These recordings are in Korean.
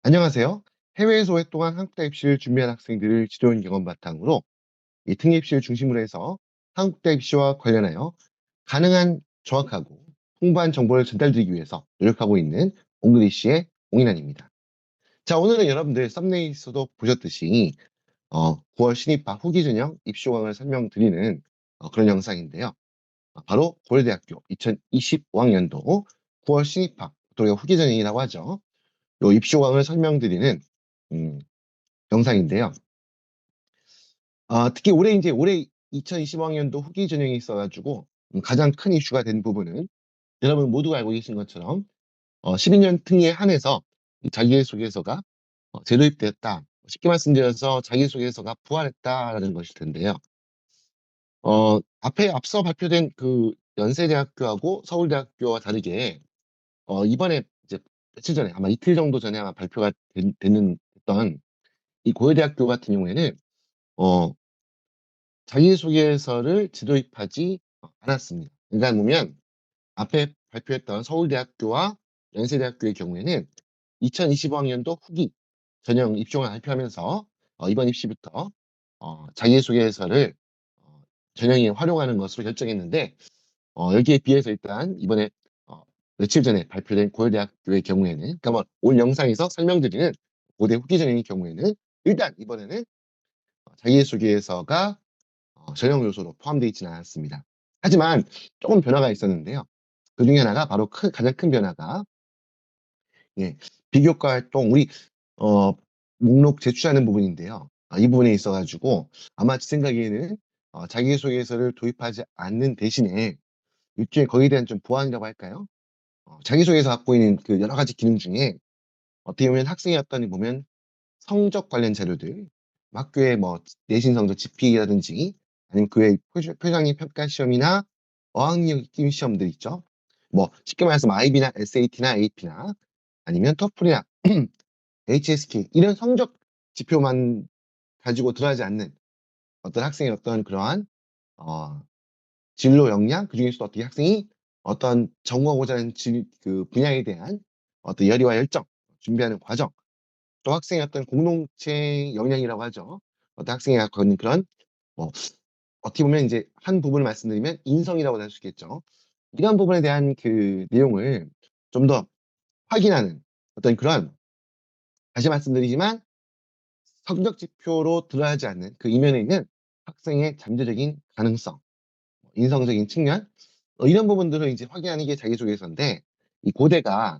안녕하세요. 해외에서 오랫동안 한국대 입시를 준비한 학생들을 지도한 경험 바탕으로 이 특례 입시를 중심으로 해서 한국대 입시와 관련하여 가능한 정확하고 풍부한 정보를 전달드리기 위해서 노력하고 있는 옹글리시의 옹인환입니다. 자, 오늘은 여러분들 썸네일에서도 보셨듯이 9월 신입학 후기 전형 입시 호강을 설명드리는 그런 영상인데요. 바로 고려대학교 2025학년도 9월 신입학, 또 우리가 후기 전형이라고 하죠. 요 입시 호강을 설명드리는 음, 영상인데요. 특히 올해 2025학년도 후기 전형이 있어가지고 가장 큰 이슈가 된 부분은 여러분 모두가 알고 계신 것처럼 12년 특례에 한해서 이 자기소개서가 재도입되었다. 쉽게 말씀드려서 자기소개서가 부활했다라는 것일 텐데요. 앞에 앞서 발표된 그 연세대학교하고 서울대학교와 다르게 이번에 이제 며칠 전에 아마 이틀 정도 전에 아마 발표가 됐던 이 고려대학교 같은 경우에는 어, 자기소개서를 지도입하지 않았습니다. 그러니까 보면 앞에 발표했던 서울대학교와 연세대학교의 경우에는 2025학년도 후기 전형 입시를 발표하면서 이번 입시부터 자기소개서를 전형에 활용하는 것으로 결정했는데 여기에 비해서 일단 이번에 어, 며칠 전에 발표된 고려대학교의 경우에는 그러니까 뭐올 영상에서 설명드리는 고대 후기 전형의 경우에는 일단 이번에는 자기소개서가 전형 요소로 포함되어 있지는 않았습니다. 하지만 조금 변화가 있었는데요. 그 중에 하나가 바로 가장 큰 변화가 예, 비교과 활동 우리 어, 목록 제출하는 부분인데요. 이 부분에 있어가지고 아마 제 생각에는 자기소개서를 도입하지 않는 대신에 일종의 거기에 대한 좀 보완이라고 할까요? 자기소개서 갖고 있는 그 여러 가지 기능 중에 어떻게 보면 학생이 어떤 보면 성적 관련 자료들, 학교의 뭐 내신 성적 GPA라든지 아니면 그의 표정의 평가 시험이나 어학력 익힘 시험들 있죠. 뭐 쉽게 말해서 IB나 SAT나 AP나 아니면 토플이나 HSK 이런 성적 지표만 가지고 들어가지 않는 어떤 학생의 어떤 그러한 어, 진로 역량 그중에서도 어떻게 학생이 어떤 전공하고자 하는 그 분야에 대한 어떤 열의와 열정 준비하는 과정 또 학생의 어떤 공동체 역량이라고 하죠. 어떤 학생이 갖고 있는 그런 뭐 어떻게 보면 이제 한 부분을 말씀드리면 인성이라고 할 수 있겠죠. 이러한 부분에 대한 그 내용을 좀 더 확인하는 어떤 그런 다시 말씀드리지만 성적 지표로 드러나지 않는 그 이면에 있는 학생의 잠재적인 가능성, 인성적인 측면 이런 부분들을 이제 확인하는 게 자기소개서인데 이 고대가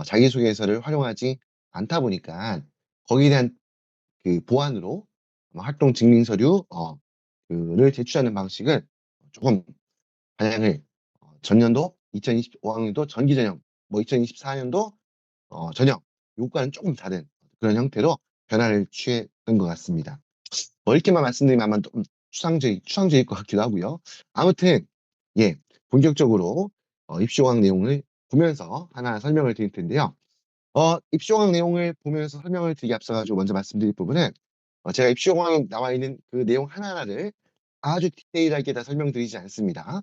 자기소개서를 활용하지 않다 보니까 거기에 대한 그 보완으로 활동 증명 서류 그를 제출하는 방식을 조금 반영을 전년도 2025학년도 전기 전형 뭐 2024년도 전형 요거과는 조금 다른 그런 형태로 변화를 취했던 것 같습니다. 뭐 이렇게만 말씀드리면 아마 좀 추상적일 것 같기도 하고요. 아무튼 예 본격적으로 입시호강 내용을 보면서 하나 설명을 드릴 텐데요. 입시호강 내용을 보면서 설명을 드리기 앞서가지고 먼저 말씀드릴 부분은 제가 입시호강에 나와 있는 그 내용 하나하나를 아주 디테일하게 다 설명드리지 않습니다.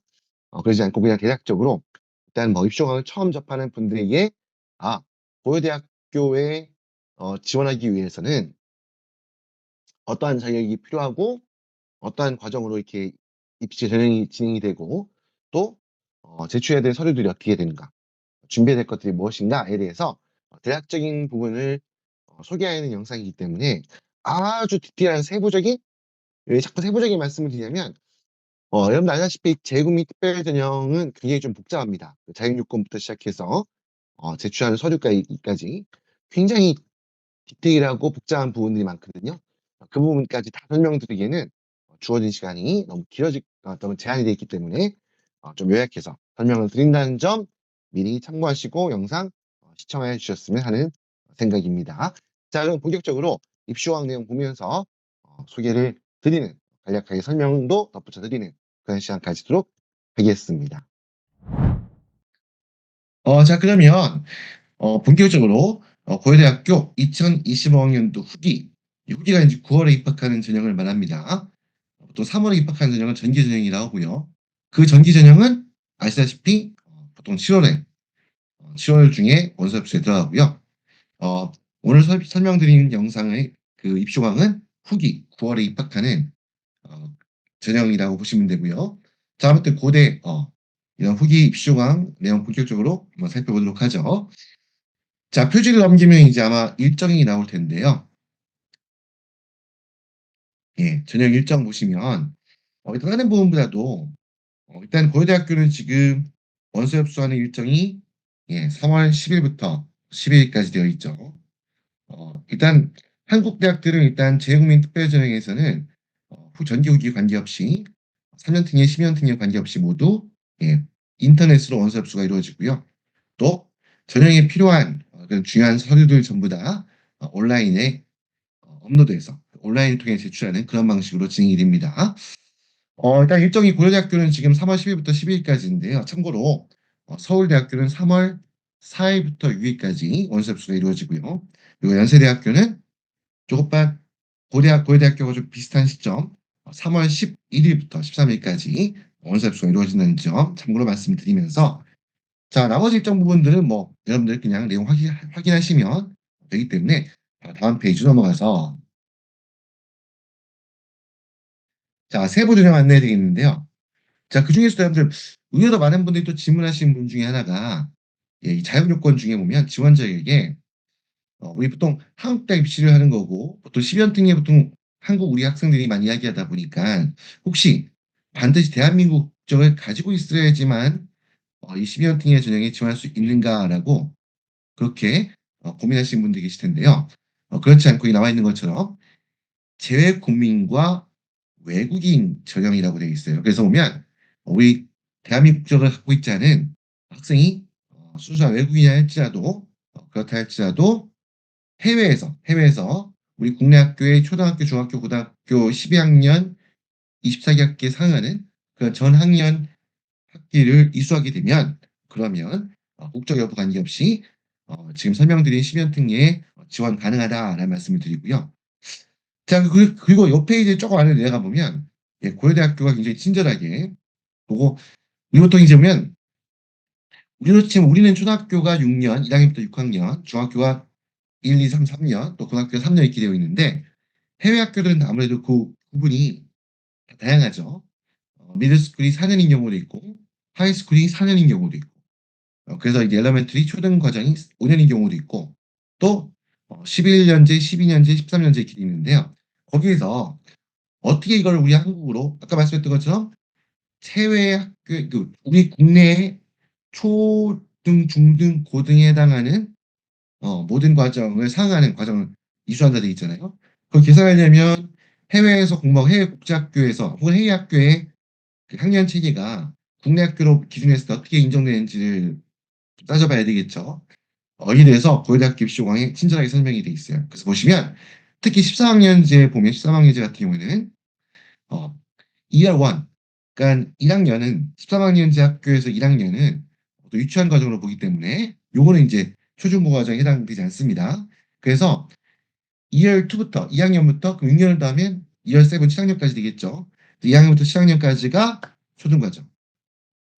그러지 않고 그냥 대략적으로 일단 뭐 입시호강을 처음 접하는 분들에게 고려대학교에 지원하기 위해서는 어떠한 자격이 필요하고 어떠한 과정으로 이렇게 입시 전형이 진행이 되고 또 제출해야 될 서류들이 어떻게 되는가 준비해야 될 것들이 무엇인가에 대해서 대략적인 부분을 소개하는 영상이기 때문에 아주 디테일한 세부적인 왜 자꾸 세부적인 말씀을 드리냐면 여러분 알다시피 재구 및 특별 전형은 굉장히 좀 복잡합니다. 자격요건부터 시작해서 제출하는 서류까지 굉장히 디테일하고 복잡한 부분들이 많거든요. 그 부분까지 다 설명드리기에는 주어진 시간이 너무 제한이 되어 있기 때문에 좀 요약해서 설명을 드린다는 점 미리 참고하시고 영상 시청해 주셨으면 하는 생각입니다. 자, 그럼 본격적으로 입시호학 내용 보면서 소개를 드리는 간략하게 설명도 덧붙여 드리는 그런 시간 가지도록 하겠습니다. 자, 그러면 본격적으로 고려대학교 2025학년도 후기가 이제 9월에 입학하는 전형을 말합니다. 또 3월에 입학하는 전형은 전기 전형이라고 하고요. 그 전기 전형은 아시다시피 보통 7월 중에 원서 접수에 들어가고요. 어, 오늘 설명드린 영상의 그 입시광은 후기 9월에 입학하는 전형이라고 보시면 되고요. 자, 아무튼 고대 이런 후기 입시광 내용 본격적으로 한번 살펴보도록 하죠. 자, 표지를 넘기면 이제 아마 일정이 나올 텐데요. 예, 전형 일정 보시면 일단 다른 부분보다도 일단 고려대학교는 지금 원서 접수하는 일정이 3월 10일부터 12일까지 되어 있죠. 일단 한국 대학들은 일단 재외국민 특별전형에서는 전기 후기 관계없이 3년 특례, 10년 특례 관계없이 모두 인터넷으로 원서 접수가 이루어지고요. 또 전형에 필요한 그런 중요한 서류들 전부 다 온라인에 업로드해서 온라인 통해 제출하는 그런 방식으로 진행이 됩니다. 일단 일정이 고려대학교는 지금 3월 10일부터 12일까지인데요. 참고로 서울대학교는 3월 4일부터 6일까지 원서 접수가 이루어지고요. 그리고 연세대학교는 조금만 고려대학교가 좀 비슷한 시점 3월 11일부터 13일까지 원서 접수가 이루어진다는 점 참고로 말씀드리면서 자, 나머지 일정 부분들은 뭐 여러분들 그냥 내용 확인하시면 되기 때문에 다음 페이지 넘어가서 자, 세부 조정 안내해 드리겠는데요. 자, 그중에서도 여러분들 의외로 많은 분들이 또 질문하시는 분 중에 하나가 이 자격 요건 중에 보면 지원자에게 우리 보통 한국 대학 입시를 하는 거고 보통 10연 특례 보통 한국 우리 학생들이 많이 이야기하다 보니까 혹시 반드시 대한민국 국적을 가지고 있어야지만 이 12연 특례 전형에 지원할 수 있는가라고 그렇게 고민하시는 분들이 계실 텐데요. 그렇지 않고 이 나와 있는 것처럼 재외 국민과 외국인 전형이라고 되어 있어요. 그래서 보면 우리 대한민국 국적을 갖고 있지 않은 학생이 순수한 외국인이라 할지라도 그렇다 할지라도 해외에서 우리 국내 학교의 초등학교, 중학교, 고등학교 12학년, 24학기에 상하는 그 전 학년 학기를 이수하게 되면 그러면 국적 여부 관계없이 지금 설명드린 10연 특례에 지원 가능하다라는 말씀을 드리고요. 자, 그리고 이 페이지에 조금 안에 내려가 보면 고려대학교가 굉장히 친절하게 보고 그리고 또 이제 보면 우리는 초등학교가 6년, 1학년부터 6학년, 중학교가 1, 2, 3, 3년, 또 고등학교가 3년 이렇게 되어 있는데 해외 학교들은 아무래도 그 구분이 다양하죠. 미들스쿨이 4년인 경우도 있고 하이스쿨이 4년인 경우도 있고 그래서 이제 엘레멘터리 초등 과정이 5년인 경우도 있고 또 11년제, 12년제, 13년제 이렇게 돼 있는데요. 거기에서 어떻게 이걸 우리 한국으로 아까 말씀했던 것처럼 해외 학교 우리 국내의 초등, 중등, 고등에 해당하는 모든 과정을 상응하는 과정을 이수한다 돼 있잖아요. 그걸 계산하려면 해외에서 공부하고 해외 국제학교에서 혹은 해외 학교의 그 학년 체계가 국내 학교로 기준했을 때 어떻게 인정되는지를 좀 따져봐야 되겠죠. 이에 대해서 고려대학교 입시공항에 친절하게 설명이 돼 있어요. 그래서 보시면 특히 14학년제 보면 13학년제 같은 경우에는 어, 2R 1 그러니까 1학년은 13학년제 학교에서 1학년은 또 유치원 과정으로 보기 때문에 요거는 이제 초중고 과정에 해당되지 않습니다. 그래서 2열 2부터 2학년부터 그럼 6년을 더하면 2열 7 7학년까지 되겠죠. 2학년부터 7학년까지가 초등과정,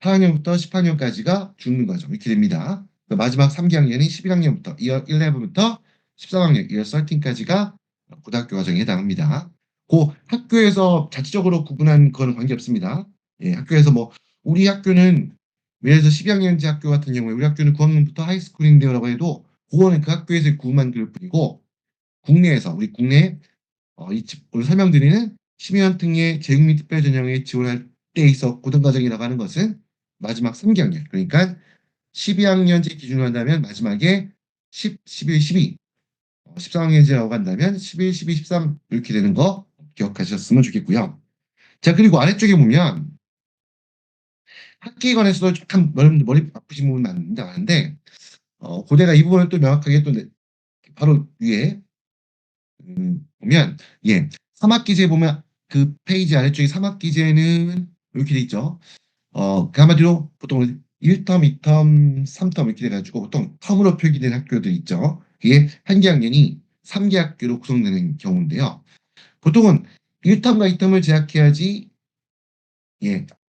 4학년부터 10학년까지가 중등과정 이렇게 됩니다. 마지막 3기학년이 11학년부터 2열 11부터 13학년 2열 13까지가 고등학교 과정에 해당합니다. 그 학교에서 자체적으로 구분한 거는 관계없습니다. 예, 학교에서 뭐 우리 학교는 예를 들어서 12학년제 학교 같은 경우에 우리 학교는 9학년부터 하이스쿨인데요라고 해도 그거는 그 학교에서 구분만 그럴 뿐이고 국내에서 우리 국내 오늘 설명드리는 심의원 특례 재국민 특별전형에 지원할 때 있어 고등과정이라고 하는 것은 마지막 3기학년 그러니까 12학년제 기준으로 한다면 마지막에 10, 11, 12 13학년제라고 한다면 11, 12, 13 이렇게 되는 거 기억하셨으면 좋겠고요. 자 그리고 아래쪽에 보면 학기에 관해서도 약간 머리 아프신 부분 많은데 고대가 이 부분을 또 명확하게 또 바로 위에 보면 3학기제 보면 그 페이지 아래쪽에 3학기제는 이렇게 돼 있죠. 그 한마디로 보통 1텀, 2텀, 3텀 이렇게 돼가지고 보통 텀으로 표기된 학교들 있죠. 이게 한 개학년이 3개 학교로 구성되는 경우인데요. 보통은 1텀과 2텀을 제약해야지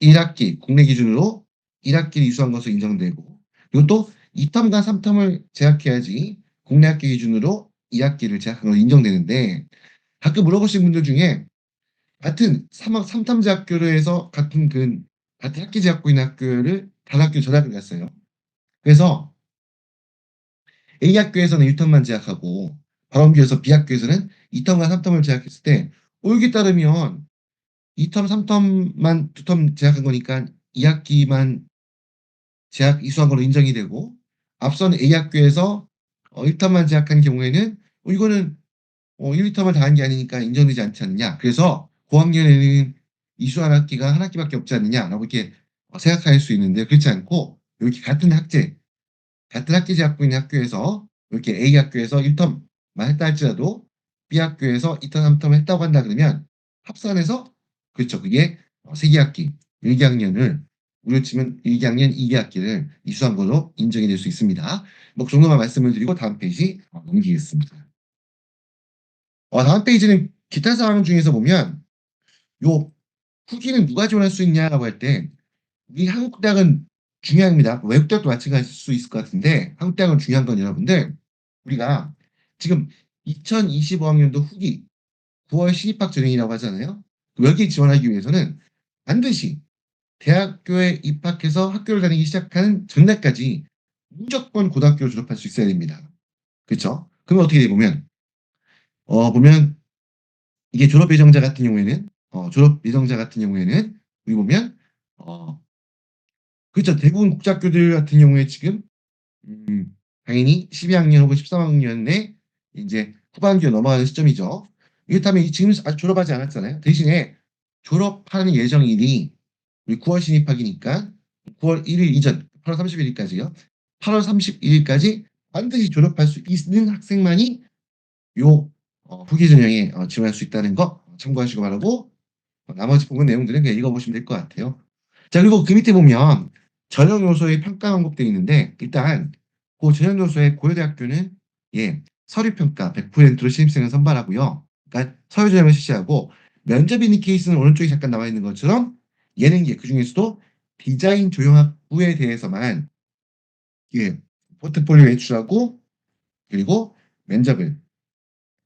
1학기 국내 기준으로 1학기를 이수한 것으로 인정되고 그리고 또 2텀과 3텀을 제약해야지 국내 학기 기준으로 2학기를 재학한 걸로 인정되는데 가끔 물어보신 분들 중에 같은 3탐제학교를 해서 같은 학기 재학고 있는 학교를 다른 학교 전학을 갔어요. 그래서 A학교에서는 1텀만 재학하고 바람교에서 B학교에서는 2텀과 3텀을 재학했을 때 여기 따르면 2텀, 3텀만 2텀 재학한 거니까 2학기만 재학 이수한 걸로 인정이 되고 앞선 A학교에서 1텀만 재학한 경우에는 이거는 1, 2텀을 다 한 게 아니니까 인정되지 않지 않느냐. 그래서 고학년에는 이수한 학기가 한 학기밖에 없지 않느냐라고 이렇게 생각할 수 있는데 그렇지 않고 이렇게 같은 학기 재학고 있는 학교에서 이렇게 A학교에서 1텀만 했다 할지라도 B학교에서 2텀, 3텀 했다고 한다 그러면 합산해서 그렇죠. 그게 세기학기 1학년을 우리로 치면 1학년 2학기를 이수한 걸로 인정이 될 수 있습니다. 뭐 그 정도만 말씀을 드리고 다음 페이지 넘기겠습니다. 다음 페이지는 기타 사항 중에서 보면 요 후기는 누가 지원할 수 있냐라고 할 때 우리 한국 대학은 중요합니다. 외국 대학도 마찬가지일 수 있을 것 같은데 한국 대학은 중요한 건 여러분들 우리가 지금 2025학년도 후기 9월 신입학 전형이라고 하잖아요. 여기 지원하기 위해서는 반드시 대학교에 입학해서 학교를 다니기 시작하는 전날까지 무조건 고등학교를 졸업할 수 있어야 됩니다. 그렇죠? 그러면 어떻게 돼 보면 이게 졸업 예정자 같은 경우에는 여기 보면 어, 그렇죠. 대부분 국제학교들 같은 경우에 지금 당연히 12학년 혹은 13학년에 이제 후반기로 넘어가는 시점이죠. 이렇다면 지금 아직 졸업하지 않았잖아요. 대신에 졸업하는 예정일이 우리 9월 신입학이니까 9월 1일 이전 8월 31일까지요. 8월 31일까지 반드시 졸업할 수 있는 학생만이 요 후기 전형에 지원할 수 있다는 거 참고하시고 바라고 나머지 부분 내용들은 그냥 읽어보시면 될 것 같아요. 자, 그리고 그 밑에 보면 전형 요소의 평가 언급되어 있는데 일단 그 전형 요소의 고려대학교는 서류 평가 100%로 신입생을 선발하고요. 그러니까 서류 전형을 실시하고 면접 있는 케이스는 오른쪽에 잠깐 나와 있는 것처럼 얘는 그 중에서도 디자인 조형학부에 대해서만 포트폴리오 제출하고 그리고 면접을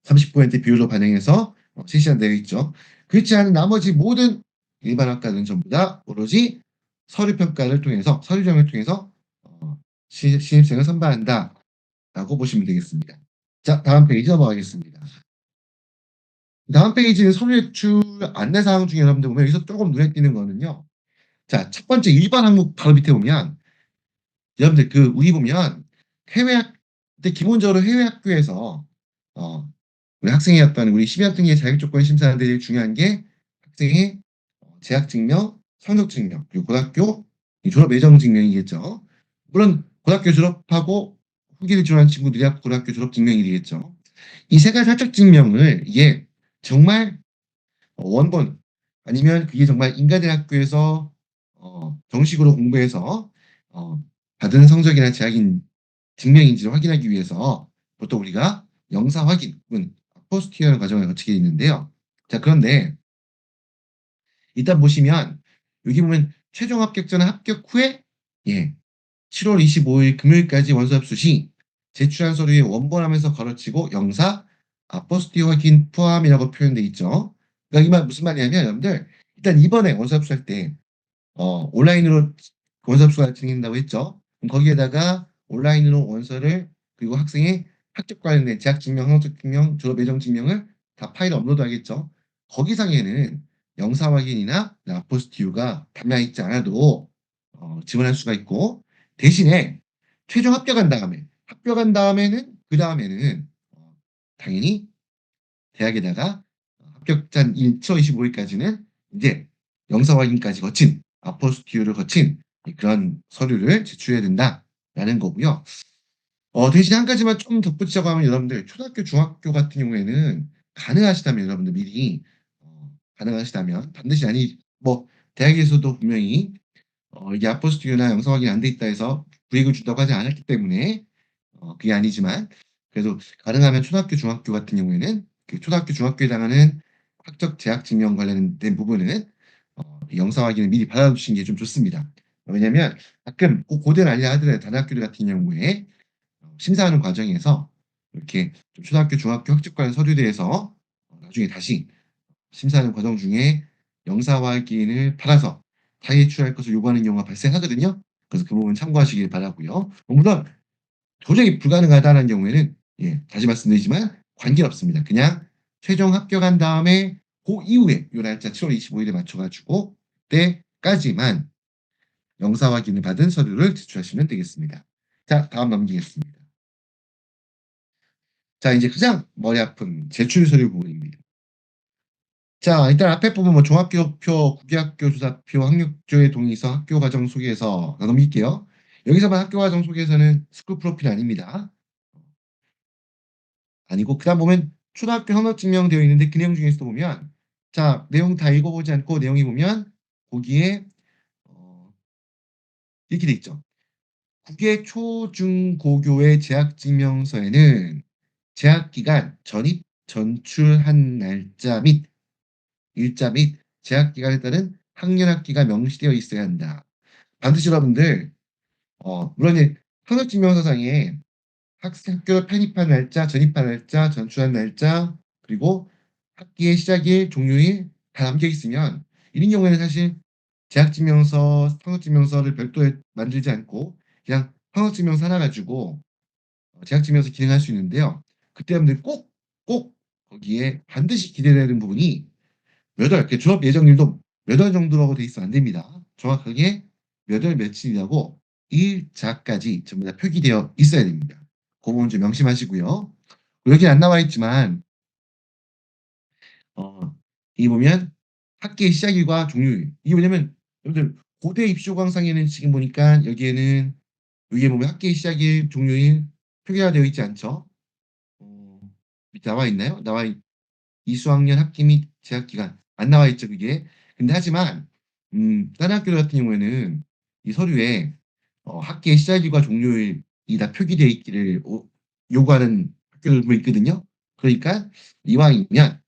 30% 비율로 반영해서 실시한 되어 있죠. 그렇지 않은 나머지 모든 일반 학과는 전부 다 오로지 서류 전형을 통해서 신입생을 선발한다라고 보시면 되겠습니다. 자, 다음 페이지 넘어가겠습니다. 다음 페이지는 서류 제출 안내 사항 중에 여러분들 보면 여기서 조금 눈에 띄는 거는요. 자, 첫 번째 일반 항목 바로 밑에 보면 여러분들 우리 보면 근데 기본적으로 해외 학교에서 우리 학생이었던 우리 12학기의 자격 조건 심사하는데 제일 중요한 게 학생의 재학 증명, 성적 증명, 그리고 고등학교 졸업 예정 증명이겠죠. 물론 고등학교 졸업하고 후기를 지원한 친구들이 고등학교 졸업 증명이겠죠. 이 세 가지 학적 증명을 이게 정말 원본 아니면 그게 정말 인가대학교에서 정식으로 공부해서 받은 성적이나 재학인 증명인지를 확인하기 위해서 보통 우리가 영사 확인 혹은 포스트이어는 과정을 거치게 있는데요. 자, 그런데 일단 보시면 여기 보면 최종 합격자는 합격 후에 7월 25일 금요일까지 원서 접수 시 제출한 서류에 원본하면서 걸어치고 영사 아포스티어 확인 포함이라고 표현돼 있죠. 그러니까 이 말 무슨 말이냐면 여러분들 일단 이번에 원서 접수할 때 온라인으로 원서 접수가 진행된다고 했죠. 그럼 거기에다가 온라인으로 원서를 그리고 학생의 학적 관련된 재학 증명, 성적 증명, 졸업 예정 증명을 다 파일에 업로드하겠죠. 거기상에는 영사 확인이나 아포스티유가 담겨 있지 않아도 지원할 수가 있고 대신에 최종 합격한 다음에는 그 다음에는 당연히 대학에다가 합격자 7월 25일까지는 이제 영사 확인까지 거친 아포스티유를 거친 그런 서류를 제출해야 된다라는 거고요. 대신 한 가지만 좀 덧붙이자고 하면 여러분들 초등학교, 중학교 같은 경우에는 가능하시다면 여러분들 미리 가능하시다면 반드시 아니 뭐 대학에서도 분명히 이게 아포스티유나 영상 확인 안 돼 있다 해서 불이익을 준다고 하지 않았기 때문에 그게 아니지만 그래도 가능하면 초등학교, 중학교 같은 경우에는 그 초등학교, 중학교에 해당하는 학적 재학 증명 관련된 부분은 영상 확인을 미리 받아주시는 게 좀 좋습니다. 왜냐하면 가끔 꼭 고대는 아니라 하더라도 다른 학교들 같은 경우에 심사하는 과정에서 이렇게 좀 초등학교, 중학교 학습 관련 서류대에서 나중에 다시 심사하는 과정 중에 영사와 학기인을 팔아서 타의에 취할 것을 요구하는 경우가 발생하거든요. 그래서 그 부분 참고하시길 바라고요. 물론 도저히 불가능하다는 경우에는 다시 말씀드리지만 관계는 없습니다. 그냥 최종 합격한 다음에 그 이후에 요 날짜 7월 25일에 맞춰 가지고 그때까지만 영사 확인을 받은 서류를 제출하시면 되겠습니다. 자, 다음 넘기겠습니다. 자, 이제 가장 머리 아픈 제출 서류 부분입니다. 자, 일단 앞에 부분 뭐 종합기록표, 국외학교 조사표, 학력조회 동의서, 학교 과정 소개서 넘길게요. 여기서만 학교 과정 소개서는 스쿨 프로필 아닙니다. 아니고 그다음 보면 초등학교 현업 증명되어 있는데 그 내용 중에서 보면 자, 내용 다 읽어보지 않고 내용이 보면 거기에 이렇게 돼 있죠. 국외 초, 중, 고교의 재학증명서에는 재학기간, 전입, 전출한 날짜 및 일자 및 재학기간에 따른 학년학기가 명시되어 있어야 한다. 반드시 여러분들 물론 이제 현업증명서상에 학교 편입한 날짜, 전입한 날짜, 전출한 날짜, 그리고 학기의 시작일, 종료일 다 담겨 있으면 이런 경우에는 사실 재학증명서, 성적증명서를 별도에 만들지 않고 그냥 성적증명서 하나 가지고 재학증명서 기능할 수 있는데요. 그때 여러분들 꼭 거기에 반드시 기재되는 부분이 몇 월, 졸업 예정일도 몇 월 정도라고 돼 있으면 안 됩니다. 정확하게 몇 월 며칠이라고 일자까지 전부 다 표기되어 있어야 됩니다. 그 부분 좀 명심하시고요. 여기 안 나와 있지만 어, 이 보면 학기의 시작일과 종료일. 이게 뭐냐면 여러분들 고대 입시호강상에는 지금 보니까 여기에는 여기에 보면 학기의 시작일, 종료일 표기가 되어 있지 않죠? 어, 밑에 나와 있나요? 이수학년 학기 및 재학 기간 안 나와 있죠, 그게. 근데 하지만 다른 학교 같은 경우에는 이 서류에 학기의 시작일과 종료일이 다 표기되어 있기를 요구하는 학교들도 있거든요. 그러니까 이왕이면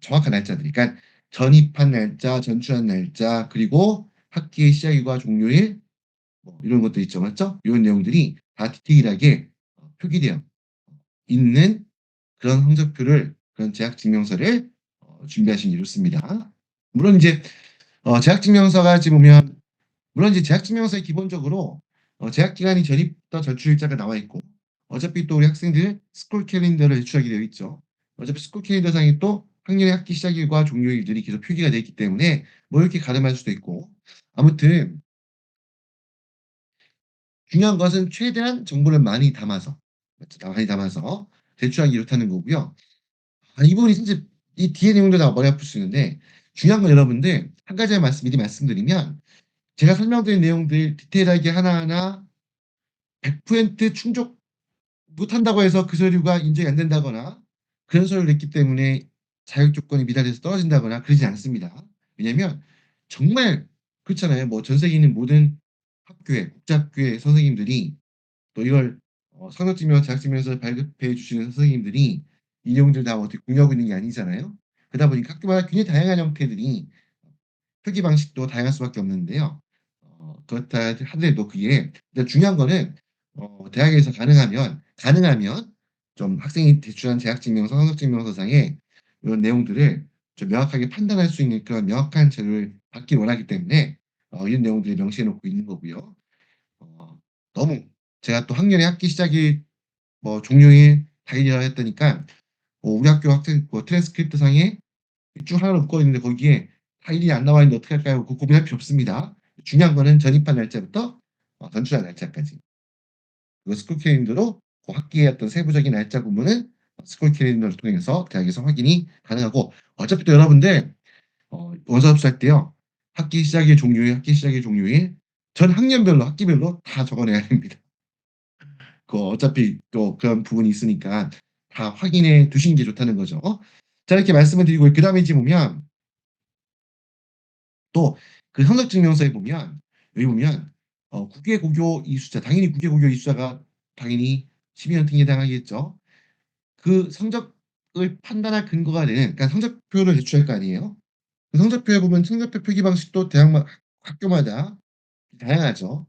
정확한 날짜들, 그러니까 전입한 날짜, 전출한 날짜, 그리고 학기의 시작일과 종료일 뭐 이런 것도 있죠, 맞죠? 이런 내용들이 다 디테일하게 표기되어 있는 그런 성적표를 그런 재학증명서를 준비하시는 게 좋습니다. 물론 이제 재학증명서가 지금 보면 물론 이제 재학증명서에 기본적으로 재학 기간이 전입부터 전출일자가 나와 있고 어차피 또 우리 학생들 스쿨 캘린더를 제출하게 되어 있죠. 어차피 스쿨 캘린더상에 또 학년의 학기 시작일과 종료일들이 계속 표기가 되어 있기 때문에 뭐 이렇게 가름할 수도 있고 아무튼 중요한 것은 최대한 정보를 많이 담아서 많이 담아서 제출하기 이렇다는 거고요. 이 부분이 사실 이 뒤에 내용도 다 머리 아플 수 있는데 중요한 건 여러분들 한 가지 미리 말씀드리면 제가 설명드린 내용들 디테일하게 하나하나 100% 충족 못한다고 해서 그 서류가 인정이 안 된다거나 그런 서류를 냈기 때문에 자격 조건이 미달해서 떨어진다거나 그러지 않습니다. 왜냐면 정말 그렇잖아요. 뭐 전 세계 있는 모든 학교에 국제학교의 선생님들이 또 이걸 성적증명, 재학증명서 발급해 주시는 선생님들이 이 내용들 다 어떻게 공유하고 있는 게 아니잖아요. 그러다 보니까 학교마다 굉장히 다양한 형태들이 표기 방식도 다양할 수밖에 없는데요. 그렇다 하더라도 그게 근데 중요한 거는 대학에서 가능하면 좀 학생이 제출한 재학증명서, 성적증명서상에 이런 내용들을 좀 명확하게 판단할 수 있는 그런 명확한 자료를 받길 원하기 때문에 이런 내용들을 명시해 놓고 있는 거고요. 너무 제가 또 학년의 학기 시작일 뭐 종료일 당일이라 했다니까 우리 학교 학생 뭐 트랜스크립트 상에 쭉 하나 묶어 있는데 거기에 당일이 안 나와 있는데 어떻게 할까요? 그 고민할 필요 없습니다. 중요한 거는 전입한 날짜부터 전출한 날짜까지. 그 스쿨 캘린더로 그 학기의 어떤 세부적인 날짜 부분은 스쿨 캘린더를 통해서 대학에서 확인이 가능하고 어차피 또 여러분들 원서 접수할 때요. 학기 시작일, 종료일 전 학년별로 학기별로 다 적어내야 됩니다. 그 어차피 또 그런 부분이 있으니까 다 확인해 두시는 게 좋다는 거죠. 자, 이렇게 말씀을 드리고 그다음에 이제 보면 또 그 성적증명서에 보면 여기 보면 국외 고교 이수자 당연히 국외 고교 이수자가 당연히 12년 등에 해당하겠죠. 그 성적을 판단할 근거가 되는 그러니까 성적표를 제출할 거 아니에요. 그 성적표에 보면 성적표 표기 방식도 학교마다 다양하죠.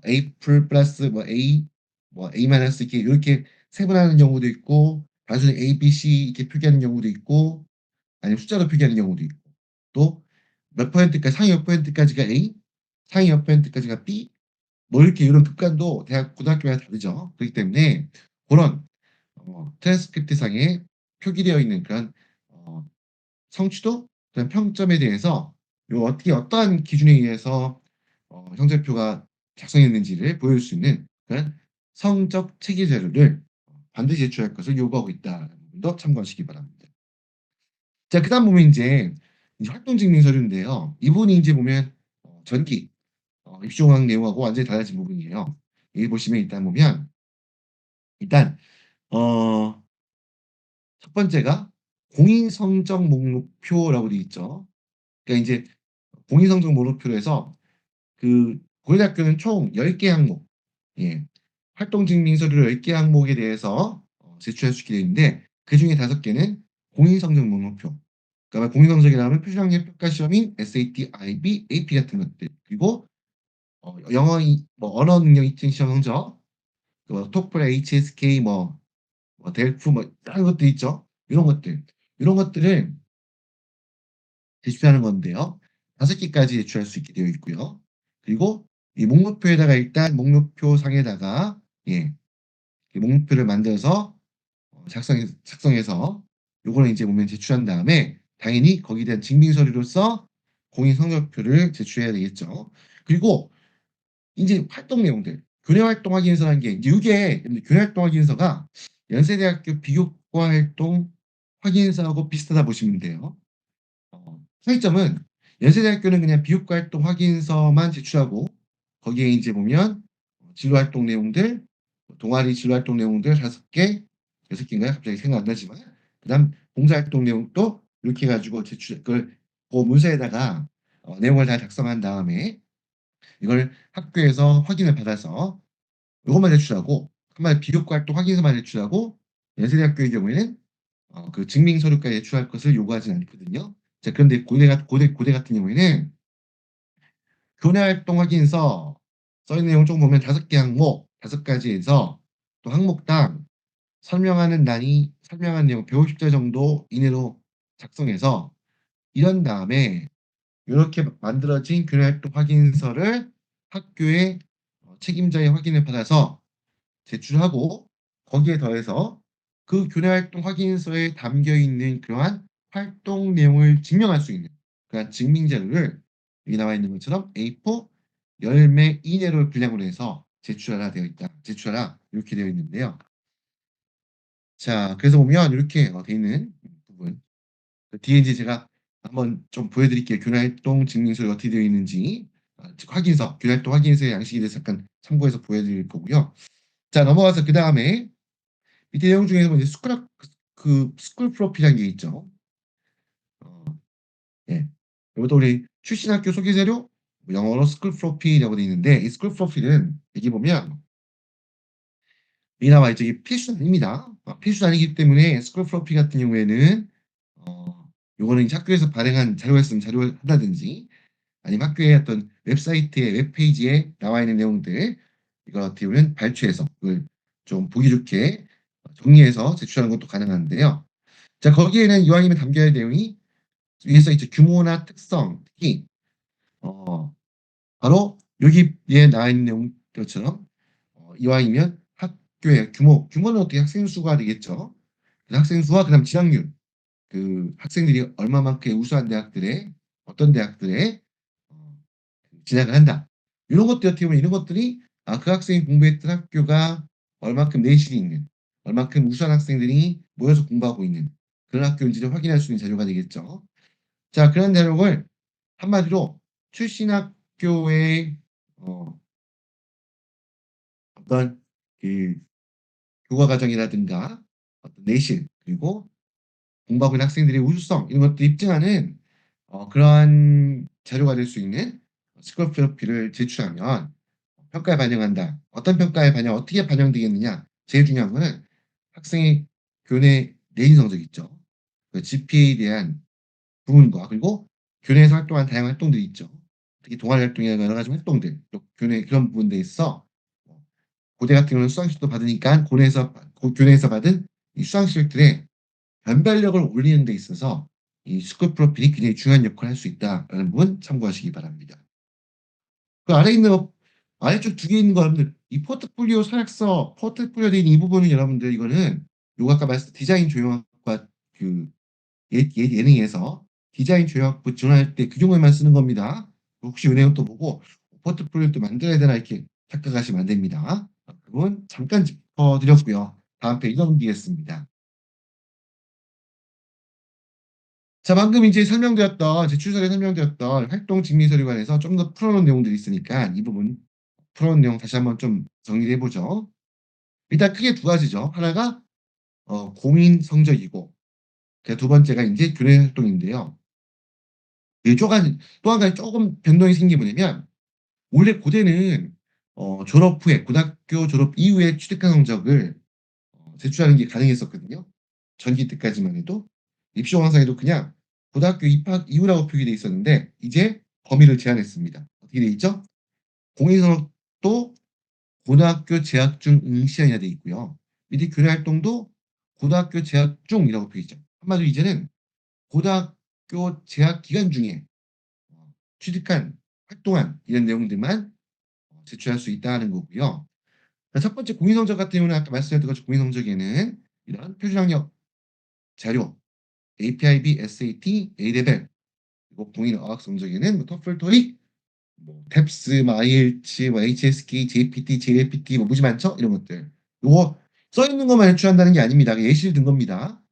A 풀 플러스 뭐 A 뭐 A 마이너스 이렇게 세분화하는 경우도 있고 단순히 A, B, C 이렇게 표기하는 경우도 있고 아니면 숫자로 표기하는 경우도 있고 또 몇 퍼센트까지 상위 몇 퍼센트까지가 A, 상위 몇 퍼센트까지가 B 뭐 이렇게 이런 급간도 대학 고등학교마다 다르죠. 그렇기 때문에 그런 트랜스크립트상에 표기되어 있는 그런 어, 성취도 그런 평점에 대해서 요 어떻게 어떠한 기준에 의해서 성적표가 작성했는지를 보여줄 수 있는 그런 성적 체계 자료를 반드시 제출할 것을 요구하고 있다는 부분도 참고하시기 바랍니다. 자, 그다음 보면 이제 활동 증명 서류인데요. 이 부분이 이제 보면 전기 입시 조항 내용하고 완전히 달라진 부분이에요. 여기 보시면 일단 보면 일단 어, 첫 번째가 공인성적 목록표라고 되어 있죠. 그러니까 이제 공인성적 목록표로 해서 그 고려대학교는 총 10개 항목, 예, 활동 증빙 서류 10개 항목에 대해서 제출할 수 있게 되어 있는데 그 중에 5개는 공인성적 목록표. 그러니까 공인성적이라면 표준학력 평가 시험인 SAT, IB, AP 같은 것들 그리고 영어 뭐 언어 능력 입증 시험 성적, 그 토플, HSK 뭐 델프 뭐 다른 것들 있죠. 이런 것들을 제출하는 건데요. 5개까지 제출할 수 있게 되어 있고요. 그리고 이 목록표에다가 일단 목록표 상에다가 예, 이 목록표를 만들어서 작성해서 요거는 이제 보면 제출한 다음에 당연히 거기에 대한 증빙 서류로서 공인 성적표를 제출해야 되겠죠. 그리고 이제 활동 내용들, 교내 활동 확인서라는 게 이게 교내 활동 확인서가 연세대학교 비교과 활동 확인서하고 비슷하다 보시면 돼요. 차이점은 연세대학교는 그냥 비교과 활동 확인서만 제출하고 거기에 이제 보면 진로활동 내용들, 동아리 진로활동 내용들 5개, 6개인가요? 갑자기 생각 안 나지만 그다음 봉사활동 내용도 이렇게 해가지고 제출 그 문서에다가 내용을 다 작성한 다음에 이걸 학교에서 확인을 받아서 이것만 제출하고 한마디 비교과 활동 확인서만 제출하고 연세대학교의 경우에는 그 증빙 서류까지 제출할 것을 요구하지 않거든요. 자, 그런데 고대 같은 경우에는 교내 활동 확인서 써 있는 내용 좀 보면 5개 항목, 5가지에서 또 항목당 설명한 내용 150자 정도 이내로 작성해서 이런 다음에 이렇게 만들어진 교내 활동 확인서를 학교의 책임자의 확인을 받아서 제출하고 거기에 더해서 그 교내 활동 확인서에 담겨 있는 그러한 활동 내용을 증명할 수 있는 그러한 증빙 자료를 여기 나와 있는 것처럼 A4 10매 이내로 분량으로 해서 제출하라 이렇게 되어 있는데요. 자, 그래서 보면 이렇게 되어 있는 부분 그 뒤에 이제 제가 한번 좀 보여드릴게요. 교내 활동 증빙서가 어떻게 되어 있는지 교내 활동 확인서의 양식에 대해서 잠깐 참고해서 보여드릴 거고요. 자, 넘어가서 그 다음에 밑에 내용 중에서 이제 스쿨 프로필이라는 게 있죠. 어, 예. 이것도 우리 출신 학교 소개 자료, 영어로 스쿨 프로필이라고 되어 있는데 이 스쿨 프로필은 여기 보면 이 나와 있죠. 이게 필수는 아닙니다. 필수는 아니기 때문에 스쿨 프로필 같은 경우에는 요거는 이제 학교에서 발행한 자료가 있으면 자료를 한다든지 아니면 학교의 어떤 웹사이트에 웹페이지에 나와 있는 내용들 이걸 어떻게 보면 발췌해서 그걸 좀 보기 좋게 정리해서 제출하는 것도 가능한데요. 자, 거기에는 이왕이면 담겨야 할 내용이 위에 써 있죠. 규모나 특성, 특히 바로 여기에 나와 있는 내용처럼 이왕이면 학교의 규모는 어떻게 학생 수가 되겠죠. 그 학생 수와 그다음 진학률, 그 학생들이 얼마만큼 우수한 대학들에 어떤 대학들에 어, 진학을 한다. 이런 것들 어떻게 보면 이런 것들이 그 학생이 공부했던 학교가 얼마큼 내실이 있는, 얼마큼 우수한 학생들이 모여서 공부하고 있는 그런 학교인지를 확인할 수 있는 자료가 되겠죠. 자, 그런 내용을 한마디로 출신 학교의 어떤 그 교과 과정이라든가 어떤 내실 그리고 공부하고 있는 학생들의 우수성 이런 것들 입증하는 그러한 자료가 될 수 있는 스콜 프로필을 제출하면 평가에 반영한다. 어떤 평가에 어떻게 반영되겠느냐? 제일 중요한 거는 학생의 교내 내신 성적 있죠. 그 GPA에 대한 부분과 그리고 교내에서 활동한 다양한 활동들이 있죠. 특히 동아리 활동이나 여러 가지 활동들, 또 교내 그런 부분들에 있어 고대 같은 경우는 수강식도 받으니까 교내에서 받은 이 수강식들의 변별력을 올리는 데 있어서 이 스쿨 프로필이 굉장히 중요한 역할을 할 수 있다라는 부분 참고하시기 바랍니다. 그 아래에 있는 아래쪽 두 개 있는 거 여러분들 이 포트폴리오 서약서 포트폴리오 돼 있는 이 부분은 여러분들 이거는 요거 아까 말했던 디자인 조형학과 그 예능에서 디자인 조형학부 지원할 때 그 경우에만 쓰는 겁니다. 혹시 요 내용 또 보고 '포트폴리오도 만들어야 되나?' 이렇게 착각하시면 안 됩니다. 그 부분 잠깐 짚어 드렸고요. 다음 페이지 넘기겠습니다. 자 방금 이제 설명드렸던 제출서에 설명드렸던 활동 증빙 서류에 관해서 좀 더 풀어 놓은 내용들이 있으니까 이 부분 풀어 놓은 내용 다시 한번 좀 정리를 해 보죠. 일단 크게 두 가지죠. 하나가 공인 성적이고 두 번째가 인제 교내 활동인데요. 이 또 한 가지 쪼금 변동이 생긴 게 뭐냐면 원래 고대는 졸업 후에 고등학교 졸업 이후에 취득한 성적을 제출하는 게 가능했었거든요. 전기 때까지만 해도. 입시 영상에도 그냥 고등학교 입학 이후라고 표기돼 있었는데 이제 범위를 제한했습니다. 어떻게 돼 있죠? 공인 성적도 고등학교 재학 중 응시하여야 돼 있고요. 밑에 교내 활동도 고등학교 재학 중이라고 표기죠. 한마디로 이제는 고등학교 재학 기간 중에 취득한, 활동한 이런 내용들만 제출할 수 있다는 거고요. 자 첫 번째 공인 성적 같은 경우는 아까 말씀드렸던 것처럼 공인 성적에는 이런 표준 학력 자료, APIB, SAT, A레벨 그리고 공인 어학 성적에는 뭐 토플, 토익, 뭐 탭스, 뭐 IELTS, 뭐 HSK, JPT, JLPT 뭐 무지 많죠? 이런 것들. 요거 써 있는 것만 제출한다는 게 아닙니다. 예시를 든 겁니다.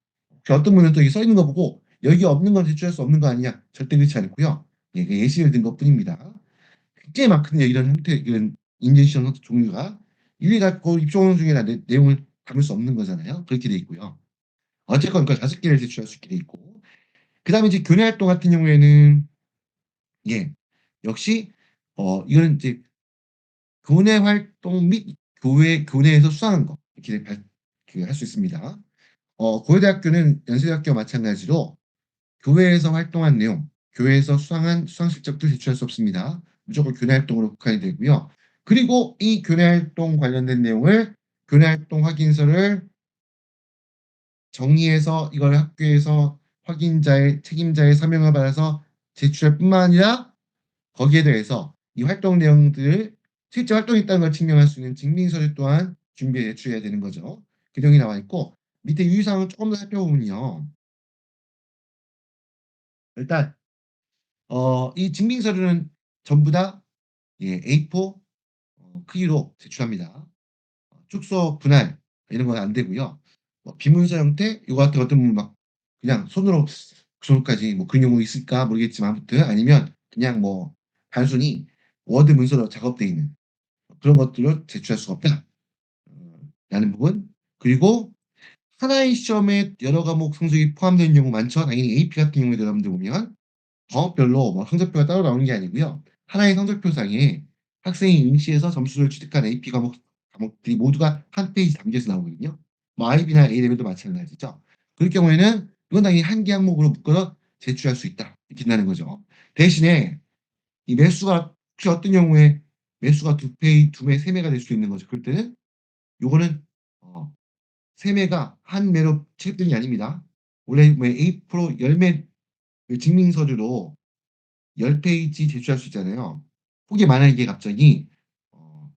어떤 분은 또 이 써 있는 거 보고 "여기 없는 건 제출할 수 없는 거 아니냐." 절대 그렇지 않고요. 예 예시를 든 것뿐입니다. 굉장히 많거든요. 이런 형태 이런 인증 시험 종류가. 이게 갖고 입시원서 중에 내용을 담을 수 없는 거잖아요. 그렇게 돼 있고요. 어쨌건 그 5 개를 제출할 수 있게 돼 있고 그다음에 이제 교내 활동 같은 경우에는 예 역시 이거는 이제 교내 활동 및 교내에서 수상한 거 이렇게 할 수 있습니다. 고려대학교는 연세대학교와 마찬가지로 교외에서 활동한 내용, 교외에서 수상한 수상 실적도 제출할 수 없습니다. 무조건 교내 활동으로 국한이 되고요. 그리고 이 교내 활동 관련된 내용을 교내 활동 확인서를 정리해서 이걸 학교에서 확인자의 책임자의 서명을 받아서 제출할 뿐만 아니라 거기에 대해서 이 활동 내용들을 실제 활동했다는 걸 증명할 수 있는 증빙 서류 또한 준비해 제출해야 되는 거죠. 그 내용이 나와 있고 밑에 유의사항을 쪼끔 더 살펴보면요. 일단 이 증빙 서류는 전부 다 예 A4 크기로 제출합니다. 축소 분할 이런 건 안 되고요. 비문서 형태 요거 같은 것들은 막 그냥 손으로 그 정도까지 뭐 그런 경우 있을까 모르겠지만 아무튼 아니면 그냥 뭐 단순히 워드 문서로 작업돼 있는 그런 것들을 제출할 수가 없다. 라는 부분. 그리고 하나의 시험에 여러 과목 성적이 포함되는 경우 많죠. 당연히 AP 같은 경우에도 여러분들 보면 과목별로 뭐 성적표가 따로 나오는 게 아니고요. 하나의 성적표상에 학생이 응시해서 점수를 취득한 AP 과목들이 모두가 한 페이지 담겨서 나오거든요. 뭐 IB나 A레벨도 마찬가지죠. 그럴 경우에는 이건 당연히 한 개 항목으로 묶어서 제출할 수 있다. 이렇게 된다는 거죠. 대신에 이 매수가 혹시 어떤 경우에 매수가 2 매, 3 매가 될 수 있는 거죠. 그럴 때는 요거는 어 3 매가 한 매로 취급되는 게 아닙니다. 원래 왜 A4 10매 그 증빙 서류로 10 페이지 제출할 수 있잖아요. 혹에 만약에 갑자기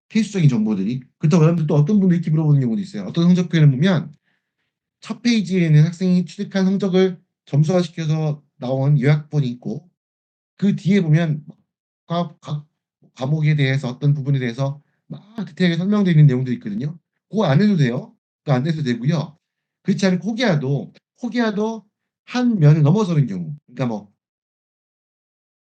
필수적인 정보들이 그렇다고 여러분들 또 어떤 분들이 이렇게 물어보는 경우도 있어요. 어떤 성적표를 보면 첫 페이지에는 학생이 취득한 성적을 점수화시켜서 나온 요약본이 있고 그 뒤에 보면 각 과목에 대해서 어떤 부분에 대해서 막 디테일하게 설명되어 있는 내용들이 있거든요. 그거 안 해도 돼요. 그거 안 해도 되고요. 그렇지 않고 혹여라도 한 면을 넘어서는 경우 그러니까 뭐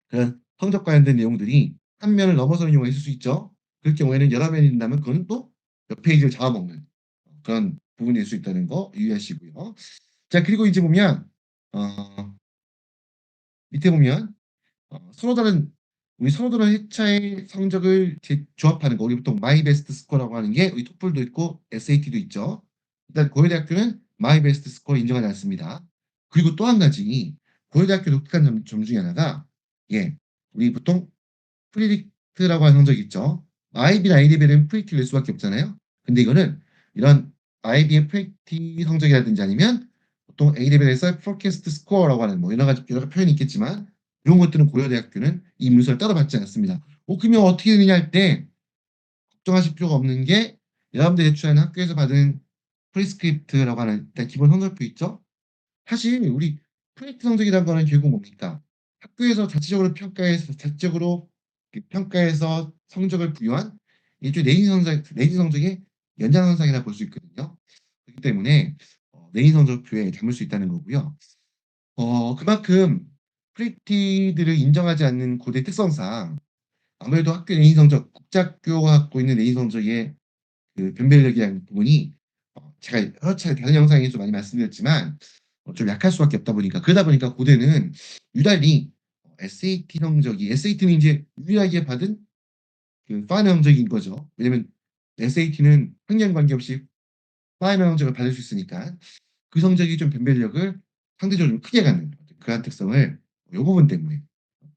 그런 성적 관련된 내용들이 한 면을 넘어서는 경우가 있을 수 있죠. 그럴 경우에는 여러 면이 된다면 그건 또 몇 페이지를 잡아먹는 그런 부분일 수 있다는 거 유의하시고요. 자 그리고 이제 보면 어 밑에 보면 서로 다른 서로 다른 회차의 성적을 조합하는 거 우리 보통 마이 베스트 스코어라고 하는 게 우리 토플도 있고 SAT도 있죠. 일단 고려대학교는 마이 베스트 스코어를 인정하지 않습니다. 그리고 또 한 가지 고려대학교 독특한 점 중에 하나가 예 우리 보통 프리딕트라고 하는 성적 있죠. IB나 A레벨은 프리딕트를 낼 수밖에 없잖아요. 근데 이거는 이런 IB의 프랙티 성적이라든지 아니면 보통 A레벨에서 포캐스트 스코어라고 하는 뭐 여러 가지 표현이 있겠지만 이런 것들은 고려대학교는 이 문서를 따로 받지 않습니다. 그러면 어떻게 되느냐 할 때 걱정하실 필요가 없는 게 여러분들이 제출하는 학교에서 받은 프리스크립트라고 하는 일단 기본 성적표 있죠? 사실 우리 프로젝트 성적이라는 거는 결국 뭡니까? 학교에서 자체적으로 그 평가해서 성적을 부여한 일종의 내신 성적의 연장선상이라 볼 수 있거든요. 그렇기 때문에 내신 성적표에 담을 수 있다는 거고요. 그만큼 프리티들을 인정하지 않는 고대 특성상 아무래도 학교 내신 성적, 국제학교가 갖고 있는 내신 성적의 그 변별력이라는 부분이 제가 여러 차례 다른 영상에서 많이 말씀드렸지만 좀 약할 수밖에 없다 보니까 그러다 보니까 고대는 유달리 SAT 성적이 SAT는 이제 유일하게 받은 그 파이널 성적인 거죠. 왜냐면 SAT는 학년 관계없이 파이널 성적을 받을 수 있으니까 그 성적이 좀 변별력을 상대적으로 좀 크게 갖는 그러한 특성을 이 부분 때문에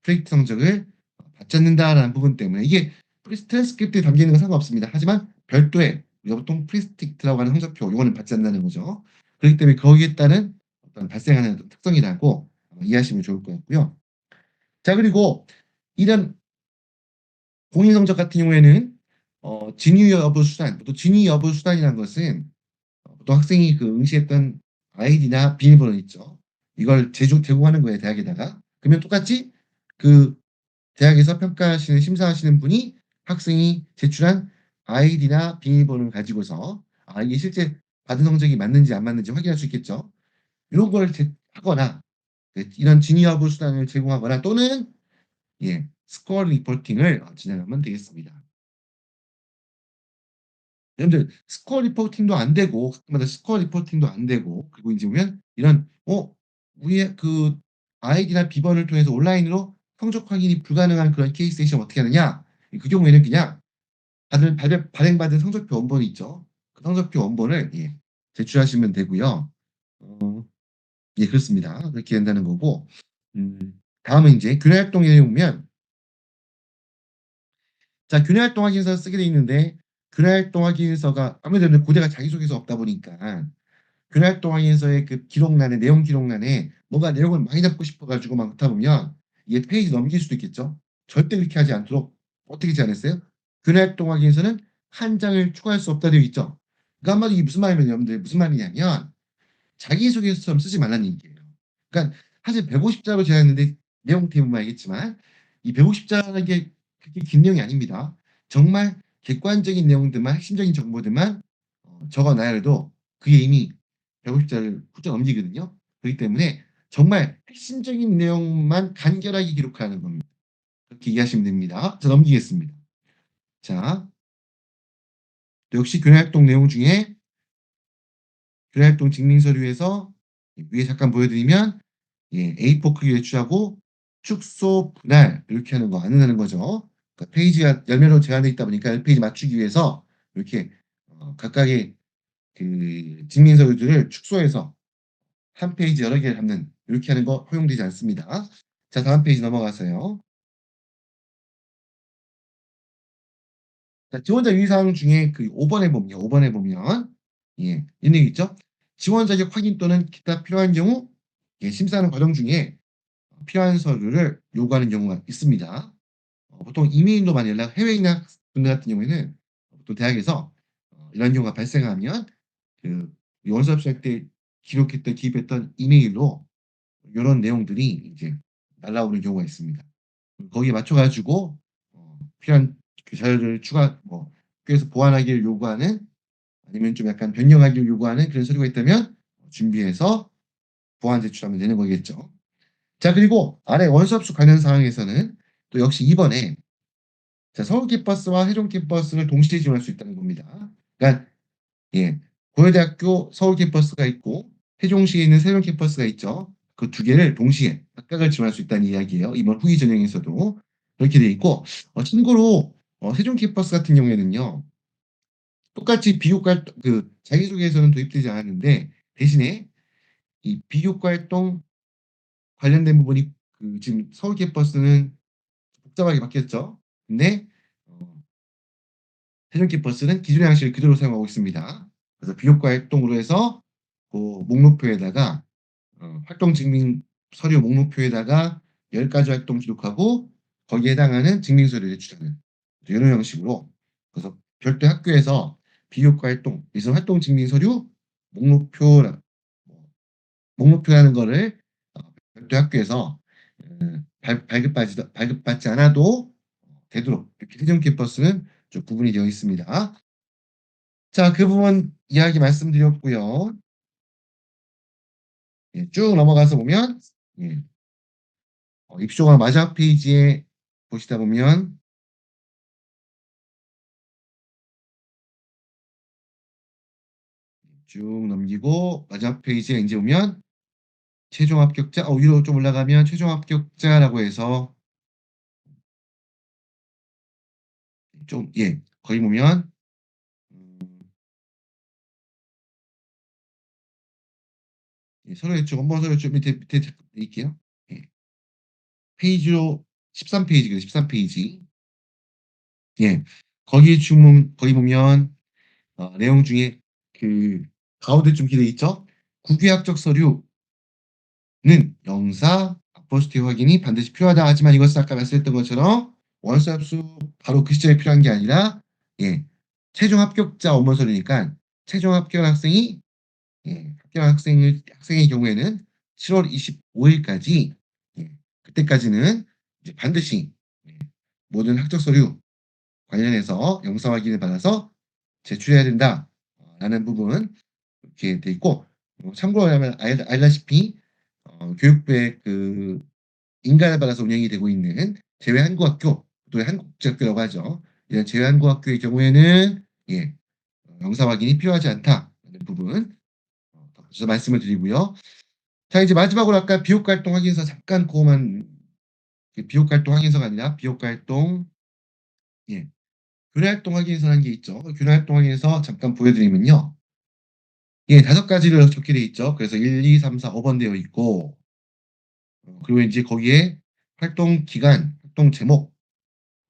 프레이트 성적을 받지 않는다라는 부분 때문에 이게 트랜스크립트에 담기는 건 상관없습니다. 하지만 별도의 우리가 보통 프리스틱트라고 하는 성적표 이거는 받지 않는다는 거죠. 그렇기 때문에 거기에 따른 어떤 발생하는 어떤 특성이라고 이해하시면 좋을 것 같고요. 자 그리고 이런 공인 성적 같은 경우에는 진위 여부 수단, 또 진위 여부 수단이라는 것은 또 학생이 그 응시했던 아이디나 비밀번호 있죠. 이걸 제공하는 거예요 대학에다가. 그러면 똑같이 그 대학에서 평가하시는 심사하시는 분이 학생이 제출한 아이디나 비밀번호를 가지고서 이게 실제 받은 성적이 맞는지 안 맞는지 확인할 수 있겠죠. 이런 걸 하거나 이런 진위 여부 수단을 제공하거나 또는 스코어 리포팅을 진행하면 되겠습니다. 여러분들 스코어 리포팅도 안 되고 가끔마다 스코어 리포팅도 안 되고 그리고 이제 보면 이런 우리의 그 아이디나 비번을 통해서 온라인으로 성적 확인이 불가능한 그런 케이스에 시험 어떻게 하느냐? 그 경우에는 그냥 발행받은 성적표 원본이 있죠. 그 성적표 원본을 제출하시면 되고요. 그렇습니다. 그렇게 된다는 거고. 다음은 이제 교내 활동에 보면 자 교내 활동 확인서 쓰게 돼 있는데 교내 활동 확인서가 아무래도 고대가 자기소개서 없다 보니까 교내 활동 확인서의 그 기록란에 내용 기록란에 뭔가 내용을 많이 담고 싶어가지고 막 하다 보면 이게 페이지 넘길 수도 있겠죠. 절대 그렇게 하지 않도록 어떻게 제안했어요? 교내 활동 확인서는 한 장을 추가할 수 없다 되어 있죠. 그러니까 한마디로 이게 무슨 말이냐면 여러분들 무슨 말이냐면 자기소개서처럼 쓰지 말라는 얘기예요. 그러니까 사실 150자로 제안했는데 내용 대부분 알겠지만 이 150자라는 게 그렇게 긴 내용이 아닙니다. 정말 객관적인 내용들만 핵심적인 정보들만 적어놔야 해도 그게 이미 150자를 훌쩍 넘기거든요. 그렇기 때문에 정말 핵심적인 내용만 간결하게 기록하는 겁니다. 그렇게 이해하시면 됩니다. 자, 넘기겠습니다. 자, 또 역시 교내활동 내용 중에 교내활동 증명서류에서 위에 잠깐 보여드리면 A4 크기 외출하고 축소 분할 이렇게 하는 거 안 한다는 거죠. 그러니까 페이지가 10매로 제한되어 있다 보니까 10페이지 맞추기 위해서 이렇게 각각의 그 증명서류들을 축소해서 한 페이지 여러 개를 담는 이렇게 하는 거 허용되지 않습니다. 자, 다음 페이지 넘어가세요. 자, 지원자 유의사항 중에 그 5번에 보면 5번에 보면 있는 게 있죠. 지원 자격 확인 또는 기타 필요한 경우 심사하는 과정 중에 필요한 서류를 요구하는 경우가 있습니다. 보통 이메일로 많이 해외에 있는 분들 같은 경우에는 보통 대학에서 이런 경우가 발생하면 그 원서 접수할 때 기입했던 이메일로 이런 내용들이 이제 날라오는 경우가 있습니다. 거기에 맞춰가지고 필요한 그 자료를 학교에서 보완하기를 요구하는 아니면 좀 약간 변경하기를 요구하는 그런 서류가 있다면 준비해서 보완 제출하면 되는 거겠죠. 자 그리고 아래 원서 접수 관련 사항에서는 또 역시 2번에 자, 서울 캠퍼스와 세종 캠퍼스를 동시에 지원할 수 있다는 겁니다. 그러니까 고려대학교 서울 캠퍼스가 있고 세종시에 있는 세종 캠퍼스가 있죠. 그 두 개를 동시에 각각을 지원할 수 있다는 이야기예요. 이번 후기 전형에서도 그렇게 돼 있고 참고로 세종 캠퍼스 같은 경우에는요. 똑같이 비교과 그 자기소개서는 도입되지 않았는데 대신에 이 비교과 활동 관련된 부분이 그 지금 서울 캠퍼스는 복잡하게 바뀌었죠. 근데 최종 캠퍼스는 기존의 양식을 그대로 사용하고 있습니다. 그래서 비효과 활동으로 해서 그 목록표에다가 활동 증빙 서류 목록표에다가 10가지 활동 기록하고 거기에 해당하는 증빙 서류를 제출하는 이런 형식으로, 그래서 별도 학교에서 비효과 활동, 그래서 활동 증빙 서류 목록표 목록표라는 거를 별도 학교에서 발급받지 않아도 되도록 이렇게 세종 캠퍼스는 좀 구분이 되어 있습니다. 자, 그 부분 이야기 말씀드렸고요. 예, 쭉 넘어가서 보면 예, 입소강 마지막 페이지에 보시다 보면 쭉 넘기고 마지막 페이지에 이제 오면 최종 합격자, 위로 좀 올라가면 최종 합격자라고 해서 좀, 예, 거기 보면 예, 서류의 원본 서류 밑에 드릴게요. 예, 페이지로 13페이지거든요. 13페이지. 예, 거기 보면 내용 중에 그 가운데 좀 기대 있죠? 국유학적 서류는 영사, 아포스토 확인이 반드시 필요하다. 하지만 이것은 아까 말씀했던 것처럼 원서 접수 바로 그 시점에 필요한 게 아니라 예, 최종 합격자 원본 서류니까 최종 합격한 학생이 합격한 학생의 경우에는 7월 25일까지 그때까지는 이제 반드시 예, 모든 학적 서류 관련해서 영사 확인을 받아서 제출해야 된다라는 부분 이렇게 돼 있고, 참고로 하면 알다시피 교육부의 그 인가를 받아서 운영이 되고 있는 제외한국학교, 또 한국국제학교라고 하죠. 이런 제외한국학교의 경우에는 영사 확인이 필요하지 않다는 부분 더 말씀을 드리고요. 자, 이제 마지막으로 아까 비효과활동 확인서 잠깐 그거만, 비효과활동 확인서가 아니라 비효과활동 예, 교내활동 확인서라는 게 있죠. 교내활동 확인서 잠깐 보여드리면요. 예, 5가지를 적게 돼 있죠. 그래서 1, 2, 3, 4, 5번 되어 있고, 그리고 이제 거기에 활동 기간, 활동 제목,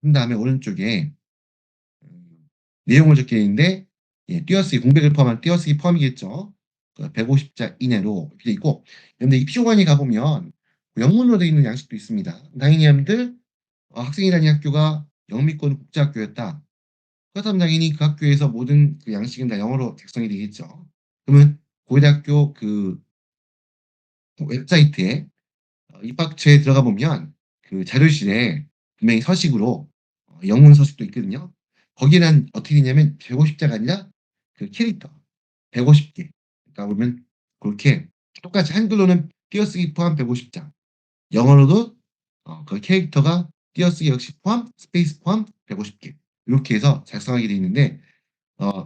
한 다음에 오른쪽에 내용을 적혀 있는데, 띄어쓰기, 공백을 포함한 띄어쓰기 포함이겠죠. 150자 이내로 이렇게 돼 있고, 그런데 입시공간에 가보면 영문으로 되어 있는 양식도 있습니다. 당연히 여러분들 학생이 다니는 학교가 영미권 국제학교였다. 그렇다면 당연히 그 학교에서 모든 그 양식은 다 영어로 작성이 되겠죠. 그러면 고려대학교 그 웹사이트에 입학처에 들어가 보면 그 자료실에 분명히 서식으로 영문 서식도 있거든요. 거기는 어떻게 되냐면 150자가 아니라 그 캐릭터 150개. 그러니까 보면 그렇게 똑같이 한글로는 띄어쓰기 포함 150자, 영어로도 그 캐릭터가 띄어쓰기 역시 포함, 스페이스 포함 150개. 이렇게 해서 작성하게 되어 있는데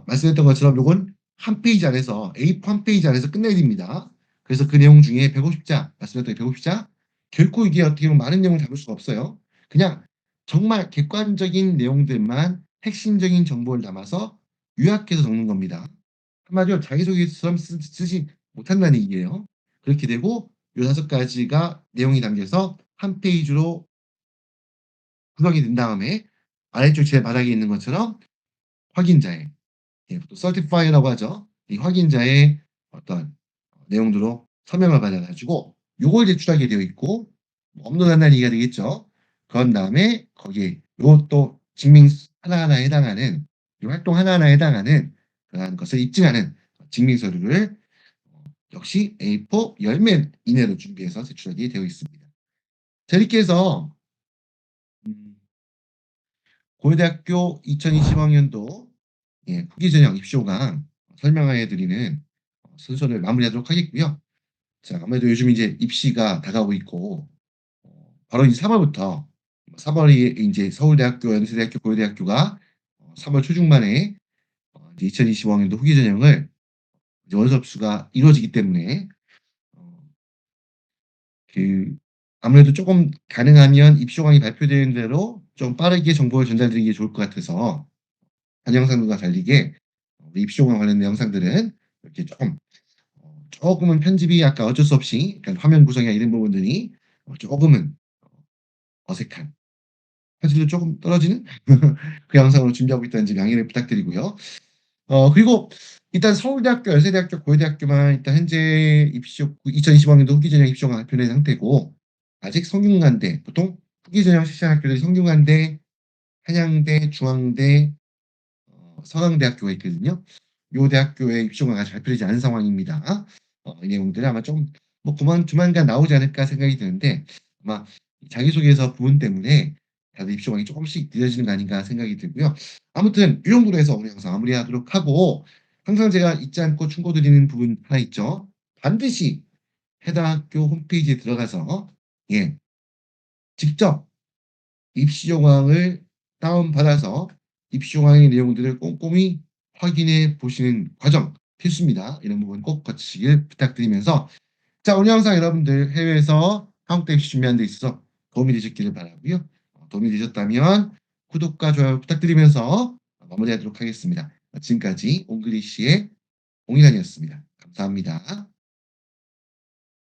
말씀했던 것처럼 요건 한 페이지 안에서 A4 한 페이지 안에서 끝내야 됩니다. 그래서 그 내용 중에 150자, 말씀했던 150자, 결코 이게 어떻게 보면 많은 내용을 담을 수가 없어요. 그냥 정말 객관적인 내용들만 핵심적인 정보를 담아서 요약해서 적는 겁니다. 한마디로 자기소개서처럼 쓰지 못한다는 얘기예요. 그렇게 되고 요 5가지가 내용이 담겨서 한 페이지로 구성이 된 다음에 아래쪽 제 바닥에 있는 것처럼 확인자에 또 certify라고 하죠. 이 확인자의 어떤 내용들로 서명을 받아가지고 요걸 제출하게 되어 있고 업로드한다는 얘기가 되겠죠. 그런 다음에 거기에 요것도 증빙 하나하나에 해당하는 이 활동 하나하나에 해당하는 그러한 것을 입증하는 증빙 서류를 역시 A4 10면 이내로 준비해서 제출하게 되어 있습니다. 자, 이렇게 해서 고려대학교 2020학년도 후기 전형 입시호강 설명해 드리는 순서를 마무리하도록 하겠고요. 자, 아무래도 요즘 이제 입시가 다가오고 있고 바로 이제 3월부터 3월이 이제 서울대학교, 연세대학교, 고려대학교가 3월 초중반에 이제 2025학년도 후기 전형을 이제 원서 접수가 이루어지기 때문에 어, 그 아무래도 조금 가능하면 입시호강이 발표되는 대로 좀 빠르게 정보를 전달드리는 게 좋을 것 같아서 한 영상들과 달리게 우리 입시호강 관련된 영상들은 이렇게 조금은 편집이 아까 어쩔 수 없이 화면 구성이나 이런 부분들이 조금은 어색한 화질도 쪼금 떨어지는 그 영상으로 준비하고 있다는 점 양해를 부탁드리고요. 그리고 일단 서울대학교, 연세대학교, 고려대학교만 일단 현재 입시적 2025학년도 후기 전형 입시가 발표된 상태고 아직 성균관대 보통 후기 전형 실시한 학교들이 성균관대, 한양대, 중앙대, 서강대학교가 있거든요. 요 대학교의 입시가 아직 발표되지 않은 상황입니다. 이 내용들이 아마 좀 뭐 조만간 나오지 않을까 생각이 드는데 아마 자기소개서 부분 때문에 다들 입시 요강이 조금씩 늦어지는 거 아닌가 생각이 들고요. 아무튼 이 정도로 해서 오늘 영상 마무리하도록 하고 항상 제가 잊지 않고 충고드리는 부분 하나 있죠. 반드시 해당 학교 홈페이지에 들어가서 예 직접 입시 요강을 다운받아서 입시 요강의 내용들을 꼼꼼히 확인해 보시는 과정 필수입니다. 이런 부분 꼭 거치시길 부탁드리면서 자 오늘 영상 여러분들 해외에서 한국대 입시 준비하는 데 있어서 도움이 되셨기를 바라고요. 도움이 되셨다면 구독과 좋아요 부탁드리면서 마무리하도록 하겠습니다. 지금까지 옹글리시의 옹일환이었습니다. 감사합니다.